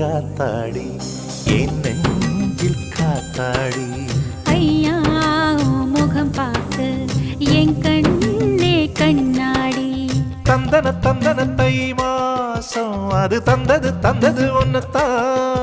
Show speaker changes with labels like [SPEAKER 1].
[SPEAKER 1] ஆத்தாடி என் நெஞ்சில் காத்தாடி
[SPEAKER 2] ஐயா முகம் பார்த்து என் கண்ணே கண்ணாடி
[SPEAKER 1] தந்தன தந்தன தை மாசம் அது தந்தது ஒன்னத்தான்